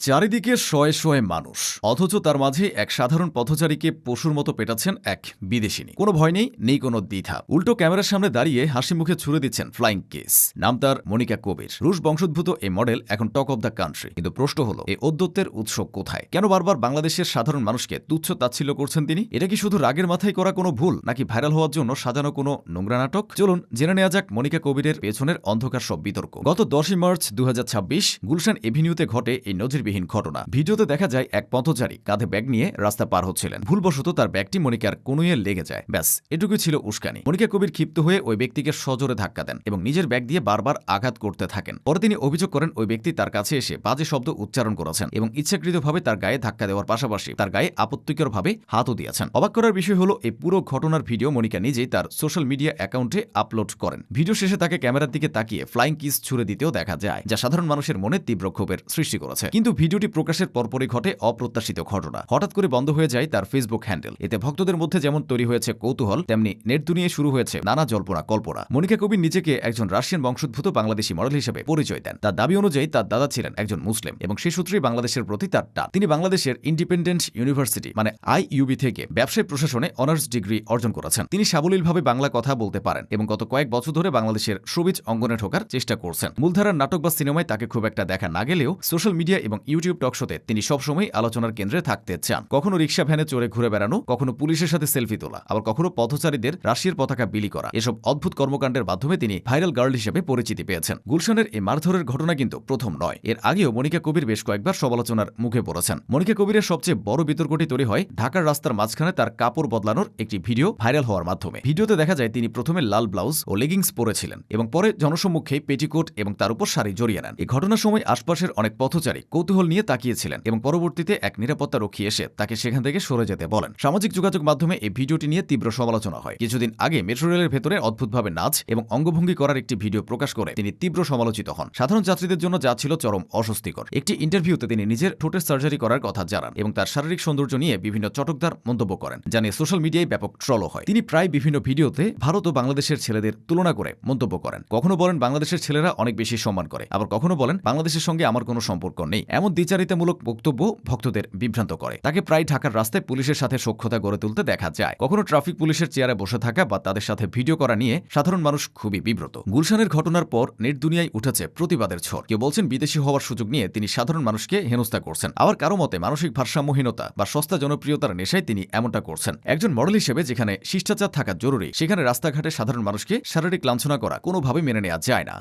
চারিদিকে শয়ে শয়ে মানুষ, অথচ তার মাঝে এক সাধারণ পথচারীকে পশুর মতো পেটাচ্ছেন এক বিদেশিনী। কোনো ভয় নেই কোনো দ্বিধা। উল্টো ক্যামেরার সামনে দাঁড়িয়ে হাসি মুখে ছুড়ে দিচ্ছেন ফ্লাইং কিস। নাম তার মনিকা কবির। রুশ বংশোদ্ভূত এই মডেল এখন টক অব দ্য কান্ট্রি। কিন্তু প্রশ্ন হলো, এই ঔদ্ধত্যের উৎস কোথায়? কেন বারবার বাংলাদেশের সাধারণ মানুষকে তুচ্ছ তাচ্ছিল্য করছেন তিনি? এটা কি শুধু রাগের মাথায় করা কোনো ভুল, নাকি ভাইরাল হওয়ার জন্য সাজানো কোনো নোংরা নাটক? চলুন জেনে নেওয়া যাক মনিকা কবিরের পেছনের অন্ধকার সব বিতর্ক। গত 10 মার্চ 2026 গুলশান এভিনিউতে ঘটে এই নজিরবিহীন ঘটনা। ভিডিওতে দেখা যায় এক পথচারী কাঁধে ব্যাগ নিয়ে রাস্তা পার হচ্ছিলেন। ভুলবশত তার ব্যাগটি মনিকার কনুইয়ে লেগে যায়। ব্যাস, এটুকুই ছিল উস্কানি। মনিকা কবির ক্ষিপ্ত হয়ে ওই ব্যক্তিকে সজোরে ধাক্কা দেন এবং নিজের ব্যাগ দিয়ে বারবার আঘাত করতে থাকেন। পরে তিনি অভিযোগ করেন ওই ব্যক্তি তার কাছে এসে বাজে শব্দ উচ্চারণ করেছেন এবং ইচ্ছাকৃতভাবে তার গায়ে ধাক্কা দেওয়ার পাশাপাশি তার গায়ে আপত্তিকরভাবে হাতও দিয়েছেন। অবাক করার বিষয় হলো, এই পুরো ঘটনার ভিডিও মনিকা নিজেই তার সোশ্যাল মিডিয়া অ্যাকাউন্টে আপলোড করেন। ভিডিও শেষে তাকে ক্যামেরার দিকে তাকিয়ে ফ্লাইং কিস ছুড়ে দিতেও দেখা যায়, যা সাধারণ মানুষের মনে তীব্র ক্ষোভের সৃষ্টি করেছে। কিন্তু ভিডিওটি প্রকাশের পরপরই ঘটে অপ্রত্যাশিত ঘটনা। হঠাৎ করে বন্ধ হয়ে যায় তার ফেসবুক হ্যান্ডেল। এতে ভক্তদের মধ্যে যেমন তৈরি হয়েছে কৌতূহল, তেমনি নেট দুনিয়ায় শুরু হয়েছে নানা জল্পনা কল্পনা। মনিকা কবির নিজেকে একজন রাশিয়ান বংশোদ্ভূত বাংলাদেশি মডেল হিসেবে পরিচয় দেন। তার দাবি অনুযায়ী তার দাদা ছিলেন একজন মুসলিম এবং সেই সূত্রেই বাংলাদেশের প্রতি তার টান। তিনি বাংলাদেশের ইন্ডিপেন্ডেন্ট ইউনিভার্সিটি মানে IUB থেকে ব্যবসায় প্রশাসনে অনার্স ডিগ্রি অর্জন করেছেন। তিনি সাবলীলভাবে বাংলা কথা বলতে পারেন এবং গত কয়েক বছর ধরে বাংলাদেশের শোবিজ অঙ্গনে ঢোকার চেষ্টা করছেন। মূলধারার নাটক বা সিনেমায় তাকে খুব একটা দেখা না গেলেও সোশ্যাল মিডিয়া এবং ইউটিউব টকশোতে তিনি সবসময় আলোচনার কেন্দ্রে থাকতে চান। কখনো রিক্সা ভ্যানে চড়ে ঘুরে বেড়ানো, কখনো পুলিশের সাথে সেলফি তোলা, আবার কখনো পথচারীদের রাশিয়ার পতাকা বিলি করা। এসব অদ্ভুত কর্মকাণ্ডের মাধ্যমে তিনি ভাইরাল গার্ল হিসেবে পরিচিতি পেয়েছেন। গুলশানের এই মারধরের ঘটনা কিন্তু প্রথম নয়। এর আগেও মনিকা কবির বেশ কয়েকবার সমালোচনার মুখে পড়েছেন। মনিকা কবিরের সবচেয়ে বড় বিতর্কটি তৈরি হয় ঢাকার রাস্তার মাঝখানে তার কাপড় বদলানোর একটি ভিডিও ভাইরাল হওয়ার মাধ্যমে। ভিডিওতে দেখা যায় তিনি প্রথমে লাল ব্লাউজ ও লেগিংস পরেছিলেন এবং পরে জনসম্মুখে পেটিকোট এবং তার উপর শাড়ি জড়িয়ে নেন। এই ঘটনার সময় আশপাশের অনেক পথচারী কৌতূহল নিয়ে তাকিয়েছিলেন এবং পরবর্তীতে এক নিরাপত্তা রক্ষী এসে তাকে সেখান থেকে সরে যেতে বলেন। সামাজিক যোগাযোগ মাধ্যমে এই ভিডিওটি নিয়ে তীব্র সমালোচনা হয়। কিছুদিন আগে মেট্রো রেলের ভেতরে অদ্ভুতভাবে নাচ এবং অঙ্গভঙ্গি করার একটি ভিডিও প্রকাশ করে তিনি তীব্র সমালোচিত হন। সাধারণ যাত্রীদের জন্য যা ছিল চরম অস্বস্তিকর। একটি ইন্টারভিউতে তিনি নিজের ঠোঁটের সার্জারি করার কথা জানান এবং তার শারীরিক সৌন্দর্য নিয়ে বিভিন্ন চটকদার মন্তব্য করেন, যা নিয়ে সোশ্যাল মিডিয়ায় ব্যাপক ট্রলও হয়। তিনি প্রায় বিভিন্ন ভিডিওতে ভারত ও বাংলাদেশের ছেলেদের তুলনা করে মন্তব্য করেন। কখনো বলেন বাংলাদেশের ছেলেরা অনেক বেশি সম্মান করে, আবার কখনো বলেন বাংলাদেশের সঙ্গে আমার কোনো সম্পর্ক নেই। এমন দ্বিচারিতামূলক বক্তব্য ভক্তদের বিভ্রান্ত করে। তাকে প্রায় ঢাকার রাস্তায় পুলিশের সাথে সখ্যতা গড়ে তুলতে দেখা যায়। কখনো ট্রাফিক পুলিশের চেয়ারে বসে থাকা বা তাদের সাথে ভিডিও করা নিয়ে সাধারণ মানুষ খুবই বিব্রত। গুলশানের ঘটনার পর নেট দুনিয়ায় উঠেছে প্রতিবাদের ঝড়। কেউ বলছেন বিদেশি হওয়ার সুযোগ নিয়ে তিনি সাধারণ মানুষকে হেনস্থা করছেন, আবার কারো মতে মানসিক ভারসাম্যহীনতা বা সস্তা জনপ্রিয়তার নেশায় তিনি এমনটা করছেন। একজন মডেল হিসেবে যেখানে শিষ্টাচার থাকা জরুরি, সেখানে রাস্তাঘাটে সাধারণ মানুষকে শারীরিক লাঞ্ছনা করা কোনোভাবেই মেনে নেওয়া যায় না।